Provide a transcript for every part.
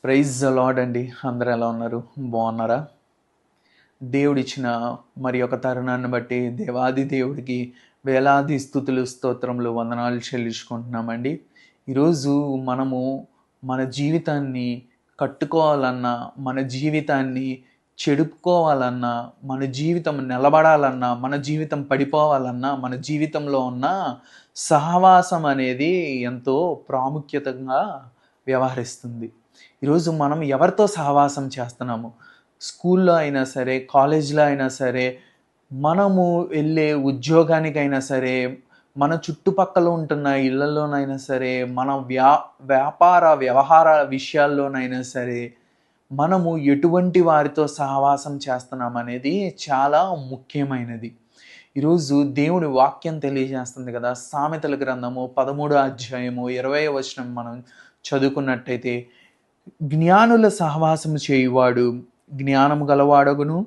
Praise the lord అండి. అందరూ ఎలా ఉన్నారు? బాగున్నారా? దేవుడిచ్చిన మరి ఒక తరుణాన్ని బట్టి దేవాది దేవుడికి వేలాది స్థుతులు, స్తోత్రములు, వందనాలు చెల్లించుకుంటున్నామండి. ఈరోజు మనము మన జీవితాన్ని కట్టుకోవాలన్నా, మన జీవితాన్ని చెడుపుకోవాలన్నా, మన జీవితం నిలబడాలన్నా, మన జీవితం పడిపోవాలన్నా, మన జీవితంలో ఉన్న సహవాసం అనేది ఎంతో ప్రాముఖ్యతంగా వ్యవహరిస్తుంది. ఈరోజు మనం ఎవరితో సహవాసం చేస్తున్నాము? స్కూల్లో అయినా సరే, కాలేజ్‌లో అయినా సరే, మనము వెళ్ళే ఉద్యోగానికైనా సరే, మన చుట్టుపక్కల ఉంటున్న ఇళ్లలోనైనా సరే, మన వ్యాపార వ్యవహార విషయాల్లోనైనా సరే, మనము ఎటువంటి వారితో సహవాసం చేస్తున్నామనేది చాలా ముఖ్యమైనది. ఈరోజు దేవుడి వాక్యం తెలియజేస్తుంది కదా! సామెతల గ్రంథము 13 అధ్యాయము 20వ వచనం మనం చదువుకున్నట్టయితే, జ్ఞానుల సహవాసము చేయువాడు జ్ఞానము గలవాడగును,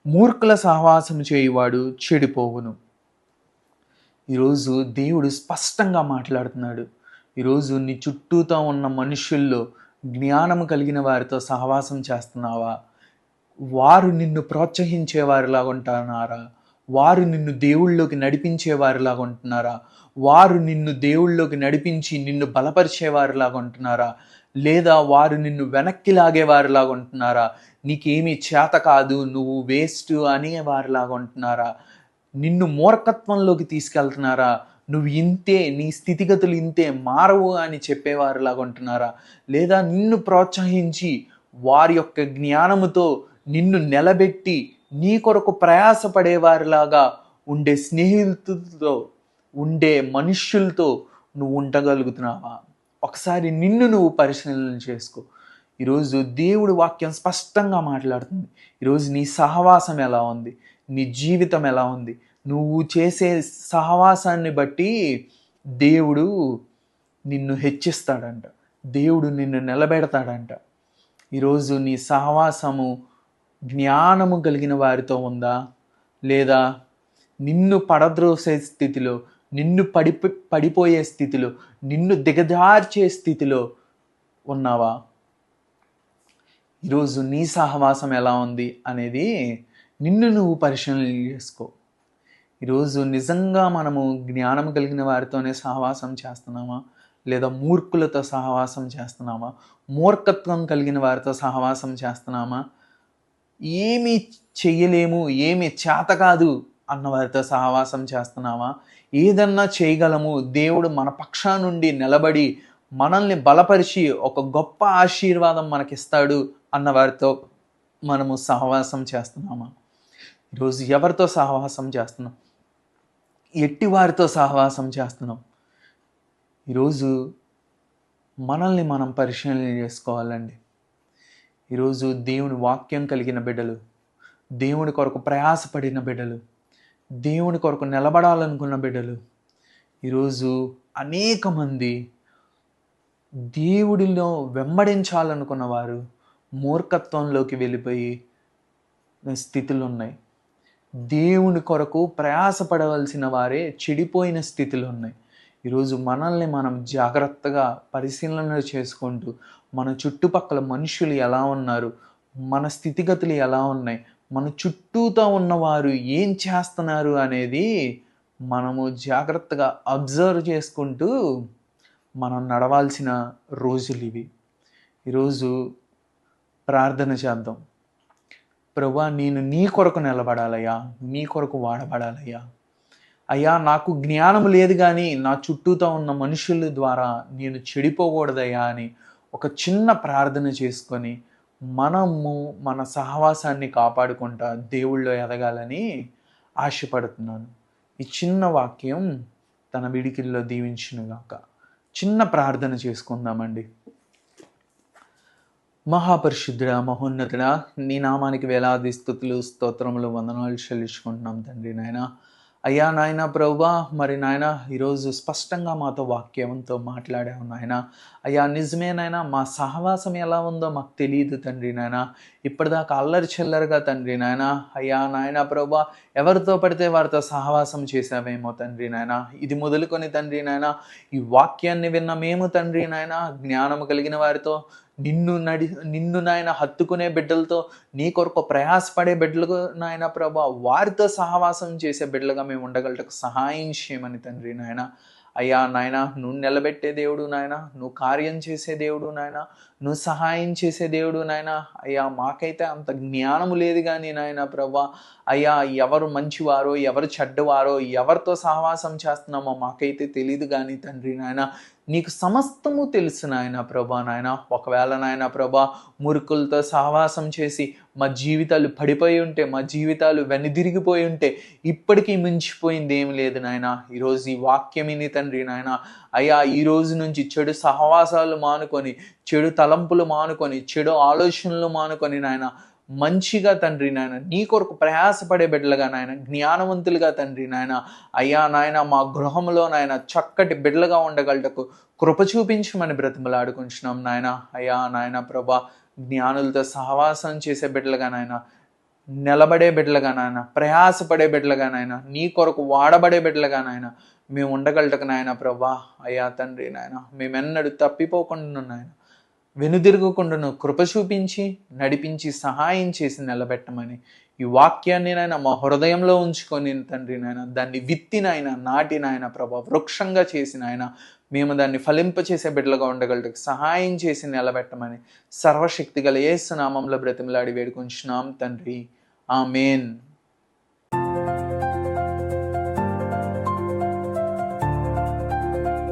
మూర్ఖుల సహవాసము చేయువాడు చెడిపోవును. ఈరోజు దేవుడు స్పష్టంగా మాట్లాడుతున్నాడు. ఈరోజు నీ చుట్టూతో ఉన్న మనుషుల్లో జ్ఞానము కలిగిన వారితో సహవాసం చేస్తున్నావా? వారు నిన్ను ప్రోత్సహించేవారిలాగా ఉంటున్నారా? వారు నిన్ను దేవుళ్ళలోకి నడిపించేవారిలాగా ఉంటున్నారా? వారు నిన్ను దేవుళ్ళలోకి నడిపించి నిన్ను బలపరిచేవారిలాగా ఉంటున్నారా? లేదా వారు నిన్ను వెనక్కి లాగేవారిలాగా ఉంటున్నారా? నీకేమీ చేత కాదు, నువ్వు వేస్ట్ అనేవారిలాగా ఉంటున్నారా? నిన్ను మూర్ఖత్వంలోకి తీసుకెళ్తున్నారా? నువ్వు ఇంతే, నీ స్థితిగతులు ఇంతే, మారవు అని చెప్పేవారిలాగా ఉంటున్నారా? లేదా నిన్ను ప్రోత్సహించి వారి యొక్క జ్ఞానముతో నిన్ను నిలబెట్టి నీ కొరకు ప్రయాసపడేవారిలాగా ఉండే స్నేహితులతో, ఉండే మనుష్యులతో నువ్వు ఉండగలుగుతున్నావా? ఒకసారి నిన్ను నువ్వు పరిశీలన చేసుకో. ఈరోజు దేవుడి వాక్యం స్పష్టంగా మాట్లాడుతుంది. ఈరోజు నీ సహవాసం ఎలా ఉంది? నీ జీవితం ఎలా ఉంది? నువ్వు చేసే సహవాసాన్ని బట్టి దేవుడు నిన్ను హెచ్చిస్తాడంట. దేవుడు నిన్ను నిలబెడతాడంట. ఈరోజు నీ సహవాసము జ్ఞానము కలిగిన వారితో ఉందా? లేదా నిన్ను పడద్రోసే స్థితిలో, నిన్ను పడిపోయే స్థితిలో, నిన్ను దిగజార్చే స్థితిలో ఉన్నావా? ఈరోజు నీ సహవాసం ఎలా ఉంది అనేది నిన్ను నువ్వు పరిశీలన చేసుకో. ఈరోజు నిజంగా మనము జ్ఞానం కలిగిన వారితోనే సహవాసం చేస్తున్నామా? లేదా మూర్ఖులతో సహవాసం చేస్తున్నామా? మూర్ఖత్వం కలిగిన వారితో సహవాసం చేస్తున్నామా? ఏమీ చెయ్యలేము, ఏమీ చేత కాదు అన్న వారితో సహవాసం చేస్తున్నామా? ఏదన్నా చేయగలము, దేవుడు మన పక్షానుండి నిలబడి మనల్ని బలపరిచి ఒక గొప్ప ఆశీర్వాదం మనకిస్తాడు అన్న వారితో మనము సహవాసం చేస్తున్నామా? ఈరోజు ఎవరితో సహవాసం చేస్తున్నాం? ఎట్టి వారితో సహవాసం చేస్తున్నాం? ఈరోజు మనల్ని మనం పరిశీలన చేసుకోవాలండి. ఈరోజు దేవుని వాక్యం కలిగిన బిడ్డలు, దేవుని కొరకు ప్రయాసపడిన బిడ్డలు, దేవుని కొరకు నిలబడాలనుకున్న బిడ్డలు, ఈరోజు అనేక మంది దేవుడిలో వెంబడించాలనుకున్న వారు మూర్ఖత్వంలోకి వెళ్ళిపోయి స్థితులు ఉన్నాయి. దేవుని కొరకు ప్రయాసపడవలసిన వారే చెడిపోయిన స్థితిలో ఉన్నాయి. ఈరోజు మనల్ని మనం జాగ్రత్తగా పరిశీలన చేసుకుంటూ, మన చుట్టుపక్కల మనుషులు ఎలా ఉన్నారు, మన స్థితిగతులు ఎలా ఉన్నాయి, మన చుట్టూతో ఉన్నవారు ఏం చేస్తున్నారు అనేది మనము జాగ్రత్తగా అబ్జర్వ్ చేసుకుంటూ మనం నడవాల్సిన రోజులు ఇవి. ఈరోజు ప్రార్థన చేద్దాం. ప్రభువా, నేను నీ కొరకు నిలబడాలయ్యా, నీ కొరకు వాడబడాలయ్యా. అయ్యా, నాకు జ్ఞానం లేదు కానీ నా చుట్టూతో ఉన్న మనుషుల ద్వారా నేను చెడిపోకూడదయ్యా అని ఒక చిన్న ప్రార్థన చేసుకొని మనము మన సహవాసాన్ని కాపాడుకుంటా దేవుళ్ళో ఎదగాలని ఆశపడుతున్నాను. ఈ చిన్న వాక్యం తన విడికిల్లో దీవించునుగాక. చిన్న ప్రార్థన చేసుకుందామండి. మహాపరిశుద్ధుడా, మహోన్నతుడా, నీ నామానికి వేలాది స్తుతులు, స్తోత్రములు, వందనాలు చెల్లించుకుంటున్నాం తండ్రి. నాయనా, అయ్యా నాయన ప్రభువా, మరి నాయన ఈరోజు స్పష్టంగా మాతో వాక్యంతో మాట్లాడావు నాయన. అయ్యా నిజమే నాయన, మా సహవాసం ఎలా ఉందో మాకు తెలియదు తండ్రి నాయన. ఇప్పటిదాకా అల్లరి చిల్లరగా తండ్రి నాయన, అయ్యా నాయన ప్రభువా, ఎవరితో పడితే వారితో సహవాసం చేసావేమో తండ్రి నాయన. ఇది మొదలుకొని తండ్రి నాయన, ఈ వాక్యాన్ని విన్న మేము తండ్రి నాయన జ్ఞానము కలిగిన వారితో, నిన్ను నాయన హత్తుకునే బిడ్డలతో నీ కొరకు ప్రయాసపడే బిడ్డలకు నాయన ప్రభా వారితో సహవాసం చేసే బిడ్డలుగా మేము ఉండగలటకు సహాయం చేయమని తండ్రి నాయన. అయ్యా నాయన, నువ్వు నిలబెట్టే దేవుడు నాయన, నువ్వు కార్యం చేసే దేవుడు నాయన, నువ్వు సహాయం చేసే దేవుడు నాయన. అయ్యా మాకైతే అంత జ్ఞానము లేదు కానీ నాయన ప్రభా, అయ్యా ఎవరు మంచివారో ఎవరు చెడ్డవారో ఎవరితో సహవాసం చేస్తున్నామో మాకైతే తెలియదు కానీ తండ్రి నాయన, నీకు సమస్తము తెలుసు నాయన ప్రభా. నాయన ఒకవేళ నాయన ప్రభా మురుకులతో సహవాసం చేసి మా జీవితాలు పడిపోయి ఉంటే, మా జీవితాలు వెనుదిరిగిపోయి ఉంటే, ఇప్పటికీ మించిపోయింది ఏమి లేదు నాయన. ఈరోజు ఈ వాక్యమిని తండ్రి నాయన, అయ్యా ఈ రోజు నుంచి చెడు సహవాసాలు మానుకొని, చెడు తలంపులు మానుకొని, చెడు ఆలోచనలు మానుకొని నాయన మంచిగా తండ్రి నాయన నీ కొరకు ప్రయాసపడే బిడ్డలుగా నాయన, జ్ఞానవంతులుగా తండ్రి నాయన, అయ్యా నాయన మా గృహంలో నాయన చక్కటి బిడ్డలుగా ఉండగలటకు కృప చూపించమని బ్రతిమలాడుకుంటున్నాం నాయన. అయ్యా నాయన ప్రభా జ్ఞానులతో సహవాసం చేసే బిడ్డలుగా నాయన, నిలబడే బిడ్డలుగా నాయన, ప్రయాసపడే బిడ్డలుగా నాయన, నీ కొరకు వాడబడే బిడ్డలుగా నాయన మేము ఉండగలటకు నాయన ప్రభా. అయ్యా తండ్రి నాయన మేమెన్నడూ తప్పిపోకుండా నాయన వెనుదిరగకుండా కృప చూపించి నడిపించి సహాయం చేసి నిలబెట్టమని ఈ వాక్యాన్ని నాయన మా హృదయంలో ఉంచుకొని తండ్రి నాయన దాన్ని విత్తినైనా నాటినైనా ప్రభా వృక్షంగా చేసినైనా మేము దాన్ని ఫలింపచేసే బిడ్డలుగా ఉండగలటకు సహాయం చేసి నిలబెట్టమని సర్వశక్తి గల యేసు నామములో బ్రతిమలాడి వేడుకొంచున్నాం తండ్రి. ఆమేన్.